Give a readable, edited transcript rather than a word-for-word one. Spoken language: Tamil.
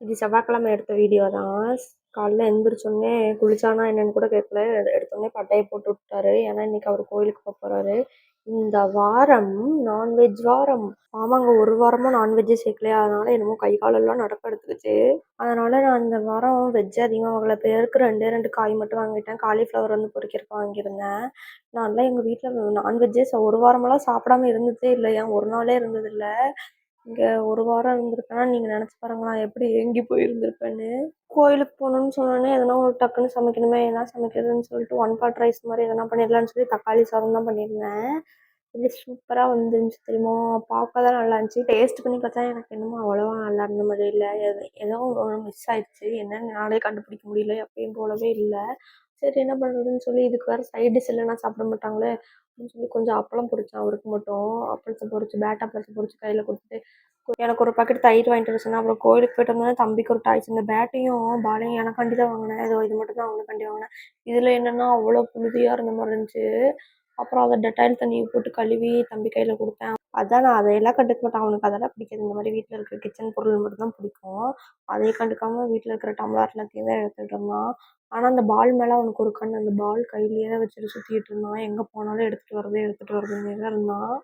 இது செவ்வாய்க்கிழமை எடுத்த வீடியோ தான். காலைல எந்திரிச்சோடனே குளிச்சானா என்னன்னு கூட கேட்கல. எடுத்தோடனே பட்டைய போட்டு விட்டாரு. ஏன்னா இன்னைக்கு அவர் கோயிலுக்கு போறாரு. இந்த வாரம் நான்வெஜ் வாரம். ஆமாங்க, ஒரு வாரமா நான்வெஜ்ஜே சேர்க்கலையா, அதனால என்னமோ கை காலெல்லாம் நடக்க எடுத்துக்கிச்சு. அதனால நான் இந்த வாரம் வெஜ் அதிகமாக வாங்கல. பேருக்கு ரெண்டே ரெண்டு காய் மட்டும் வாங்கிட்டேன். காலிஃப்ளவர் வந்து பொரிக்கிறதுக்கு வாங்கியிருந்தேன். நான்லாம் எங்கள் வீட்டில் நான்வெஜ்ஜே ஒரு வாரமெல்லாம் சாப்பிடாம இருந்ததே இல்லை. ஏன் ஒரு நாளே இருந்ததில்லை. இங்கே ஒரு வாரம் இருந்திருக்கேன்னா நீங்கள் நினச்சி பாருங்களா எப்படி ஏங்கி போயிருந்திருப்பேன்னு. கோயிலுக்கு போகணுன்னு சொன்னோன்னே எதனா ஒரு டக்குன்னு சமைக்கணுமே, என்ன சமைக்கிறதுன்னு சொல்லிட்டு ஒன் பாட் ரைஸ் மாதிரி எதனா பண்ணிடலான்னு சொல்லி தக்காளி சாதம் தான் பண்ணியிருந்தேன். இது சூப்பராக வந்துருந்துச்சு தெரியுமா. பார்க்க தான் நல்லா இருந்துச்சு. டேஸ்ட் பண்ணி பார்த்தா எனக்கு என்னமோ அவ்வளோவா நல்லா இருந்த மாதிரி இல்லை. ஏதோ ஒன்று மிஸ் ஆயிடுச்சு. என்னன்னு நானே கண்டுபிடிக்க முடியல. எப்பயும் போலவே இல்லை. சரி என்ன பண்ணுறதுன்னு சொல்லி இதுக்கு வேறு சைட் டிஷ் இல்லைன்னா சாப்பிட மாட்டாங்களே அப்படின்னு சொல்லி கொஞ்சம் அப்பளம் பொரிச்சேன் அவருக்கு மட்டும். அப்பளத்தை பொரிச்சு அப்பளத்தை பொரிச்சு கையில் கொடுத்துட்டு எனக்கு ஒரு பாக்கெட் தயிர் வாங்கிட்டு வர சொன்னேன். அப்புறம் கோயிலுக்கு போயிட்டு வந்தோடனே தம்பிக்கு ஒரு டாய்ஸ். இந்த பேட்டையும் பாலையும் எனக்காண்டி தான் வாங்கினேன். ஏதோ இது மட்டும் தான் அவனுக்காண்டி வாங்கினேன். இதில் என்னென்னா அவ்வளோ புழுதியாக இருந்த மாதிரி இருந்துச்சு. அப்புறம் அதை டெட்டாயில் தண்ணியை போட்டு கழுவி தம்பி கையில் கொடுத்தேன். அதான் நான் அதையெல்லாம் கண்டுக்க மாட்டேன். அவனுக்கு அதெல்லாம் பிடிக்காது. இந்த மாதிரி வீட்டில் இருக்கிற கிச்சன் பொருள் மட்டும் தான் பிடிக்கும். அதை கண்டுக்காம வீட்டில் இருக்கிற டம்ளர் எல்லாத்தையும் தான் எடுத்துகிட்டு இருந்தான். ஆனால் அந்த பால் மேலே அவனுக்கு ஒரு கண். அந்த பால் கையிலேயே தான் வச்சுட்டு சுற்றிட்டு இருந்தான். எங்கே போனாலும் எடுத்துகிட்டு வருதுன்னே தான் இருந்தான்.